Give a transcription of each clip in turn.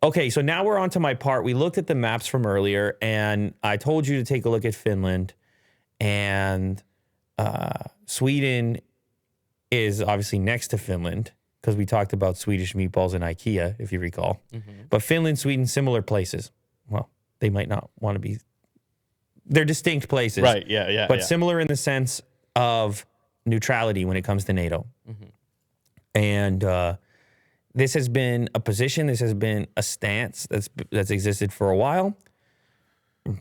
Okay, so now we're on to my part. We looked at the maps from earlier, and I told you to take a look at Finland. And Sweden is obviously next to Finland because we talked about Swedish meatballs in IKEA, if you recall. But Finland, Sweden, similar places. Well, they might not want to be. They're distinct places. Right, yeah. But similar in the sense of neutrality when it comes to NATO. And this has been a position, this has been a stance that's existed for a while.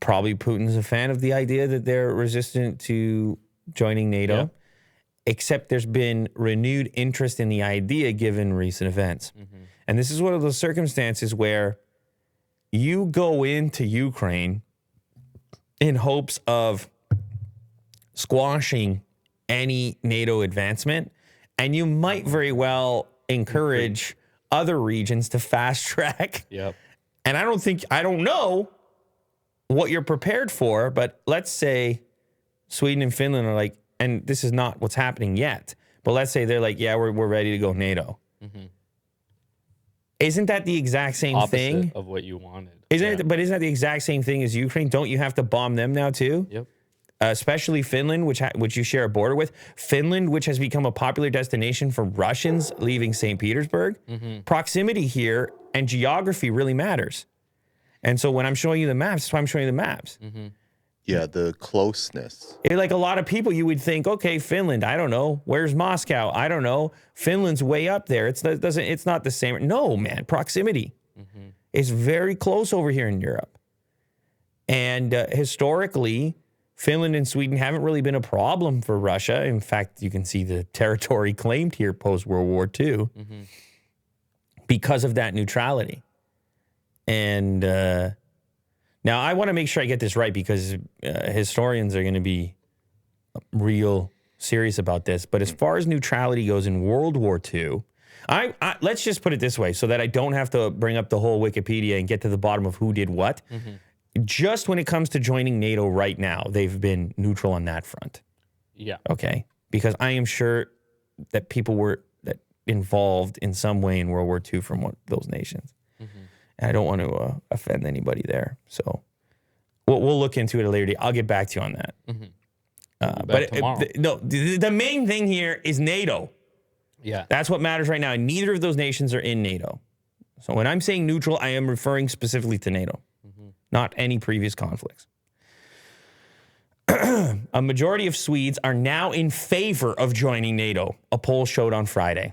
Probably Putin's a fan of the idea that they're resistant to joining NATO, except there's been renewed interest in the idea given recent events. And this is one of those circumstances where you go into Ukraine in hopes of squashing any NATO advancement, and you might very well encourage other regions to fast track. And I don't know what you're prepared for, but let's say Sweden and Finland are like, and this is not what's happening yet, but let's say they're like, yeah, we're ready to go NATO. Isn't that the exact same Opposite thing of what you wanted? Isn't it? But isn't that the exact same thing as Ukraine? Don't you have to bomb them now too? Especially Finland, which you share a border with. Finland, which has become a popular destination for Russians leaving St. Petersburg. Proximity here and geography really matters. And so when I'm showing you the maps, that's why I'm showing you the maps. Yeah, the closeness. Like a lot of people, you would think, okay, Finland, I don't know. Where's Moscow? I don't know. Finland's way up there. It's not the same. No, man, proximity. It's very close over here in Europe. And historically, Finland and Sweden haven't really been a problem for Russia. In fact, you can see the territory claimed here post-World War II because of that neutrality. And now I want to make sure I get this right because historians are going to be real serious about this. But as far as neutrality goes in World War II, let's just put it this way so that I don't have to bring up the whole Wikipedia and get to the bottom of who did what. Just when it comes to joining NATO right now, they've been neutral on that front. Okay? Because I am sure that people were involved in some way in World War II from those nations. And I don't want to offend anybody there. So we'll look into it at a later date. I'll get back to you on that. But the main thing here is NATO. That's what matters right now. And neither of those nations are in NATO. So when I'm saying neutral, I am referring specifically to NATO, not any previous conflicts. A majority of Swedes are now in favor of joining NATO, a poll showed on Friday.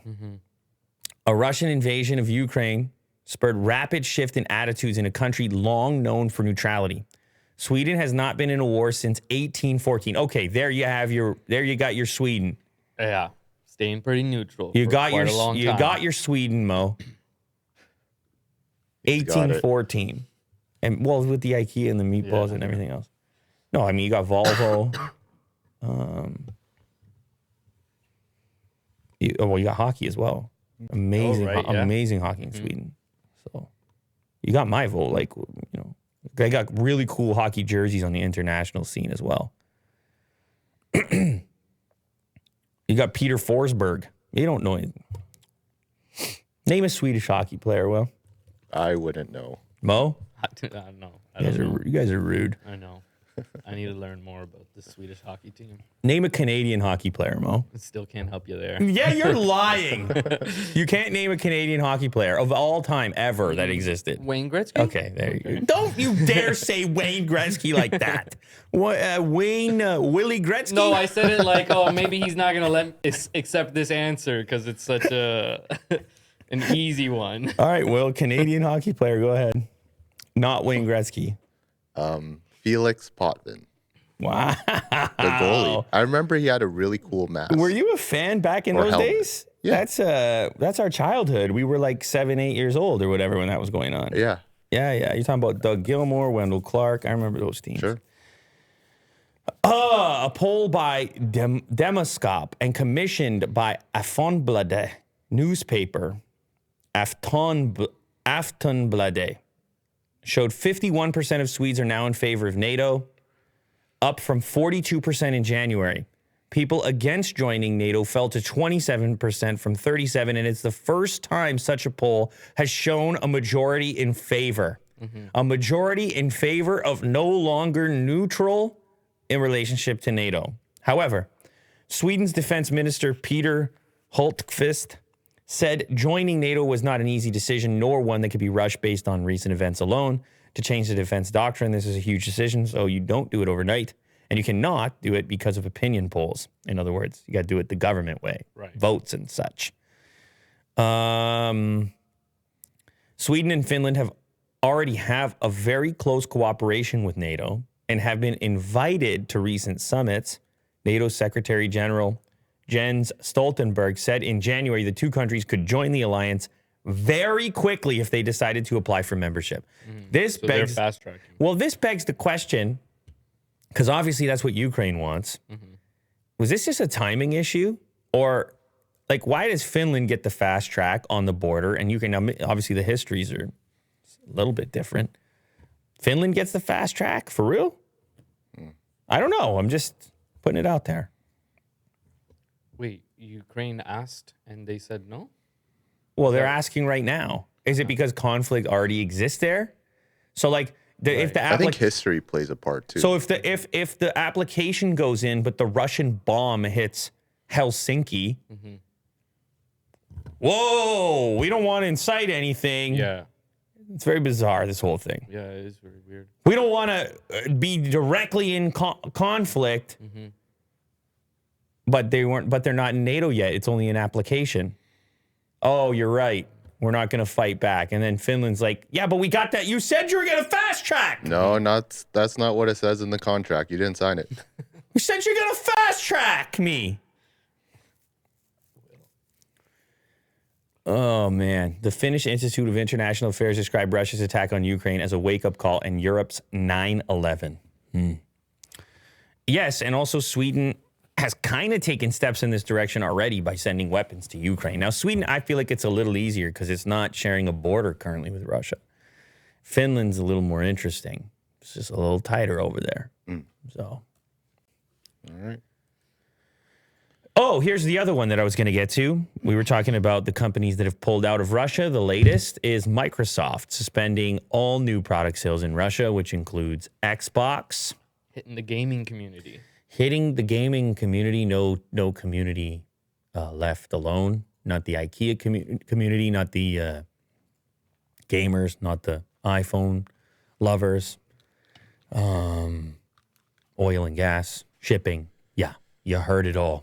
A Russian invasion of Ukraine spurred rapid shift in attitudes in a country long known for neutrality. Sweden has not been in a war since 1814. Okay, there you got your Sweden. Staying pretty neutral. You got your Sweden, Mo. 1814. And well, with the IKEA and the meatballs and everything else. No, I mean you got Volvo. You got hockey as well. Amazing, amazing hockey in Sweden. So you got my vote. Like, they got really cool hockey jerseys on the international scene as well. You got Peter Forsberg. You don't know anything. Name a Swedish hockey player, Will. I wouldn't know. Mo? I don't know. You guys are rude. I know. I need to learn more about the Swedish hockey team. Name a Canadian hockey player, Mo. I still can't help you there. Yeah, you're lying. You can't name a Canadian hockey player of all time ever that existed. Wayne Gretzky? Okay, there you go. Don't you dare say Wayne Gretzky like that. What, Willie Gretzky? No, I said it like, maybe he's not going to let accept this answer because it's such an easy one. All right, well, Canadian hockey player, go ahead. Not Wayne Gretzky. Felix Potvin. Wow. The goalie. I remember he had a really cool mask. Were you a fan back in those days? Yeah. That's our childhood. We were like 7, 8 years old or whatever when that was going on. Yeah. Yeah. You're talking about Doug Gilmour, Wendell Clark. I remember those teams. Sure. A poll by Demoscop and commissioned by Aftonbladet newspaper, Aftonbladet, showed 51% of Swedes are now in favor of NATO, up from 42% in January. people against joining NATO fell to 27% from 37%, and it's the first time such a poll has shown a majority in favor. A majority in favor of no longer neutral in relationship to NATO. However, Sweden's defense minister Peter Hultqvist said joining NATO was not an easy decision, nor one that could be rushed based on recent events alone. To change the defense doctrine, this is a huge decision, so you don't do it overnight. And you cannot do it because of opinion polls. In other words, you got to do it the government way, votes and such. Sweden and Finland already have a very close cooperation with NATO and have been invited to recent summits. NATO Secretary General Jens Stoltenberg said in January the two countries could join the alliance very quickly if they decided to apply for membership. This So begs, they're fast tracking. well, this begs the question, because obviously that's what Ukraine wants. Was this just a timing issue? Or, like, why does Finland get the fast track on the border? And Ukraine, now, obviously the histories are a little bit different. Finland gets the fast track? For real? I don't know. I'm just putting it out there. Wait, Ukraine asked and they said no? Well, they're asking right now. Is it because conflict already exists there? So, like, if the I think history plays a part too. so if the application goes in, but the Russian bomb hits Helsinki, whoa, we don't want to incite anything. Yeah. It's very bizarre, this whole thing. Yeah, it is very weird. We don't want to be directly in conflict, but they're not in NATO yet. It's only an application. Oh, you're right. We're not going to fight back. And then Finland's like, yeah, but we got that. You said you were going to fast track. No, that's not what it says in the contract. You didn't sign it. You said you're going to fast track me. Oh, man. The Finnish Institute of International Affairs described Russia's attack on Ukraine as a wake-up call and Europe's 9/11. Yes, and also Sweden has kind of taken steps in this direction already by sending weapons to Ukraine. Now, Sweden, I feel like it's a little easier because it's not sharing a border currently with Russia. Finland's a little more interesting. It's just a little tighter over there. So, All right. oh, here's the other one that I was going to get to. We were talking about the companies that have pulled out of Russia. The latest is Microsoft suspending all new product sales in Russia, which includes Xbox. Hitting the gaming community. Hitting the gaming community, no community left alone. Not the IKEA community, not the gamers, not the iPhone lovers. Oil and gas, shipping. Yeah, you heard it all.